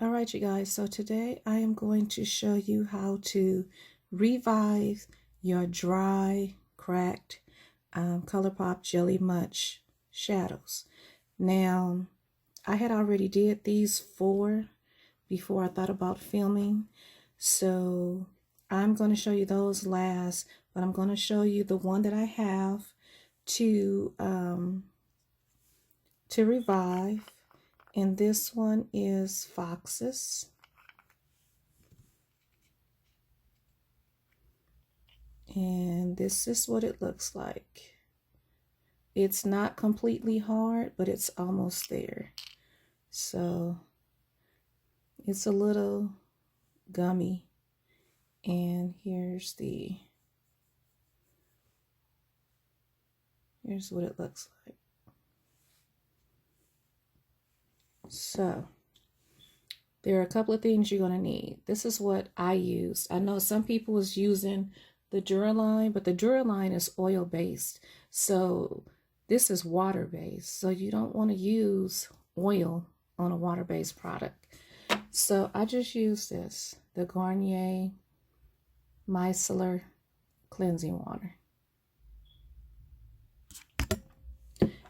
All right, you guys, so today I am going to show you how to revive your dry, cracked Colourpop Jelly Much shadows. Now, I had already did these 4 before I thought about filming, so I'm going to show you those last, but I'm going to show you the one that I have to revive. And this one is Foxes. And this is what it looks like. It's not completely hard, but it's almost there. So it's a little gummy. And here's what it looks like. So there are a couple of things you're going to need. This is what I use. I know some people was using the Duraline, but the Duraline is oil-based. So this is water-based. So you don't want to use oil on a water-based product. So I just use this, the Garnier Micellar Cleansing Water.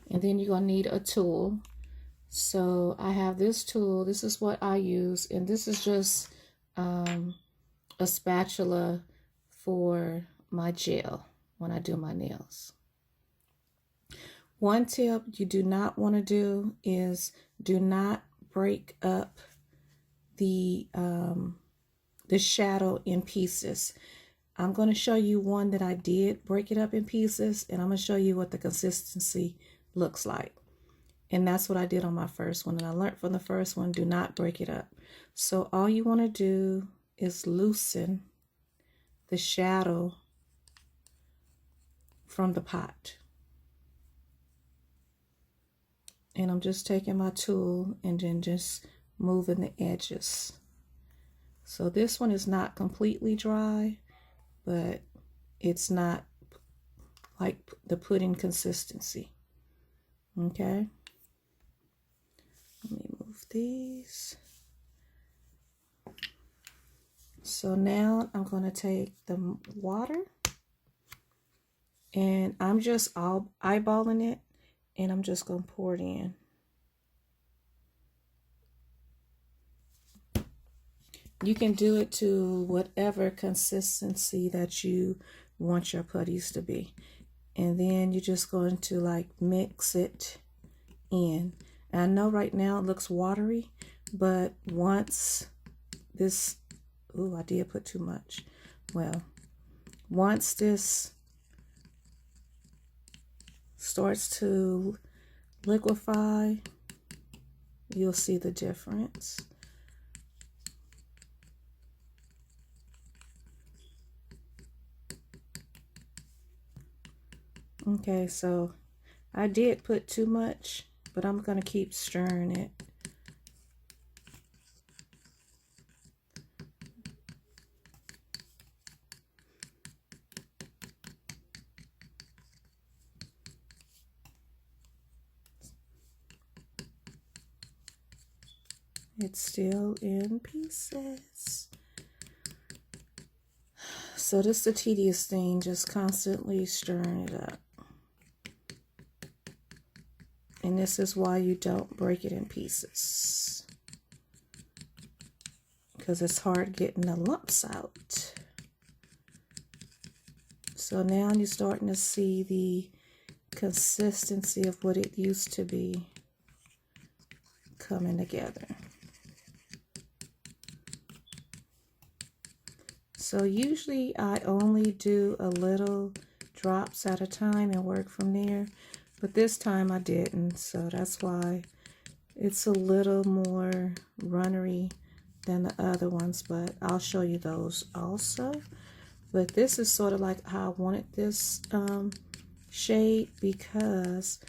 And then you're going to need a tool. So I have this tool. This is what I use. And this is just a spatula for my gel when I do my nails. One tip you do not want to do is do not break up the shadow in pieces. I'm going to show you one that I did break it up in pieces, and I'm going to show you what the consistency looks like. And that's what I did on my first one. And I learned from the first one, do not break it up. So all you want to do is loosen the shadow from the pot. And I'm just taking my tool and then just moving the edges. So this one is not completely dry, but it's not like the pudding consistency. Okay. Let me move these. So now I'm going to take the water and I'm just eyeballing it, and I'm just going to pour it in. You can do it to whatever consistency that you want your putties to be. And then you're just going to like mix it in. And I know right now it looks watery, but once this, ooh, I did put too much. Well, once this starts to liquefy, you'll see the difference. Okay, so I did put too much, but I'm going to keep stirring it. It's still in pieces. So this is the tedious thing, just constantly stirring it up. And this is why you don't break it in pieces, because it's hard getting the lumps out. So now you're starting to see the consistency of what it used to be coming together. So usually I only do a little drops at a time and work from there, but this time I didn't, so that's why it's a little more runnery than the other ones, but I'll show you those also. But this is sort of like how I wanted this shade, because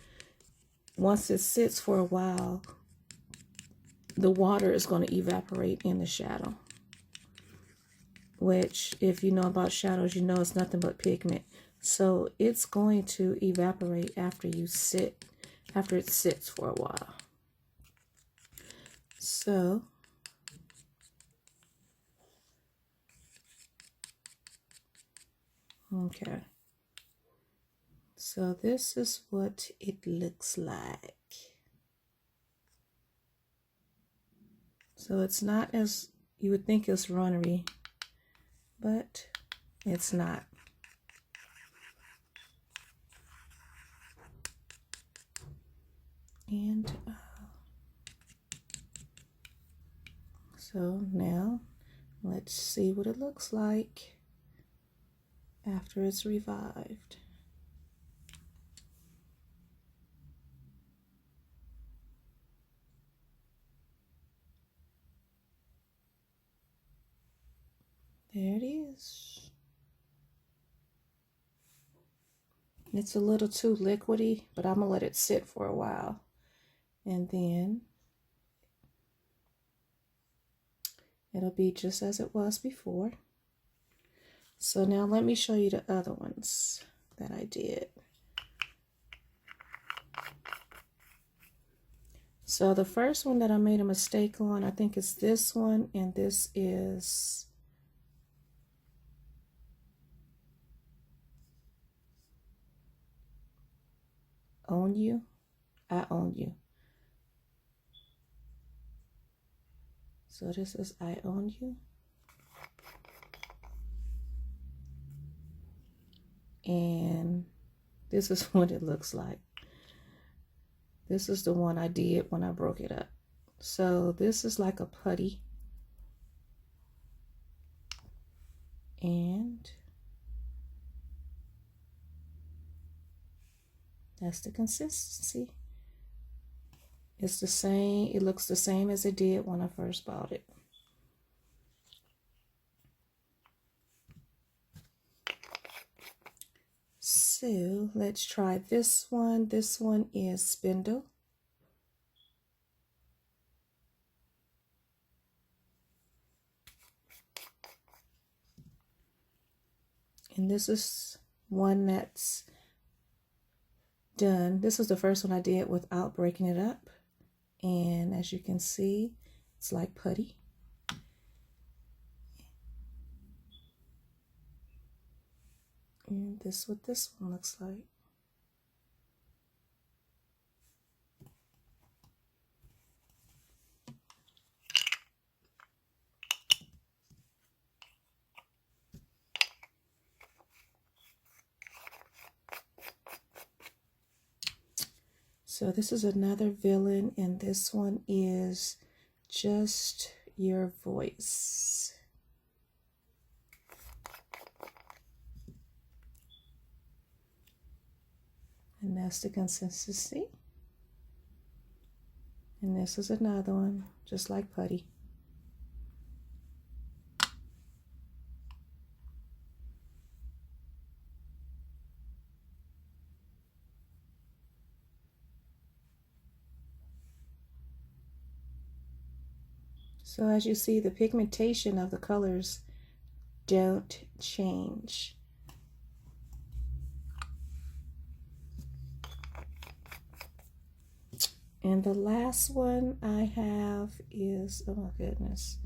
once it sits for a while, the water is going to evaporate in the shadow, which if you know about shadows, you know it's nothing but pigment. So it's going to evaporate after it sits for a while. So Okay. So this is what it looks like. So it's not as you would think it's runnery, but it's not. And so now let's see what it looks like after it's revived. There it is. It's a little too liquidy, but I'm gonna let it sit for a while. And then it'll be just as it was before. So now let me show you the other ones that I did. So the first one that I made a mistake on, I think is this one, and this is Own You. I Own You. So this is I Own You. And this is what it looks like. This is the one I did when I broke it up. So this is like a putty. And that's the consistency. It's the same, it looks the same as it did when I first bought it. So let's try this one. This one is Spindle. And this is one that's done. This is the first one I did without breaking it up. And as you can see, it's like putty. And this is what this one looks like. So this is another villain, and this one is Just Your Voice. And that's the consistency. And this is another one, just like putty. So as you see, the pigmentation of the colors don't change. And the last one I have is, oh my goodness,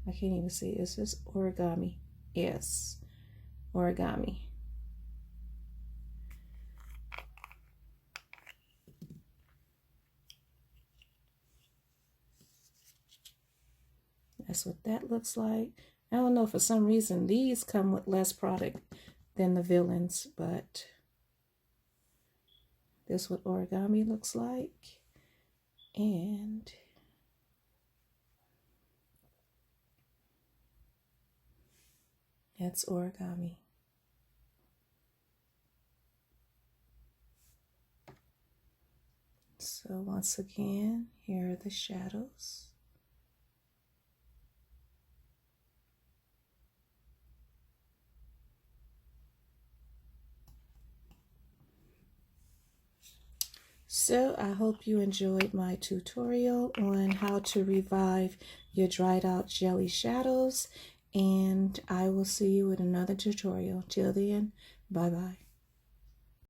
I can't even see. Is this Origami? Yes, Origami. That's what that looks like. I don't know, for some reason these come with less product than the villains, but this is what Origami looks like. And that's Origami. So once again, here are the shadows. So I hope you enjoyed my tutorial on how to revive your dried out jelly shadows, and I will see you in another tutorial. Till then, bye bye.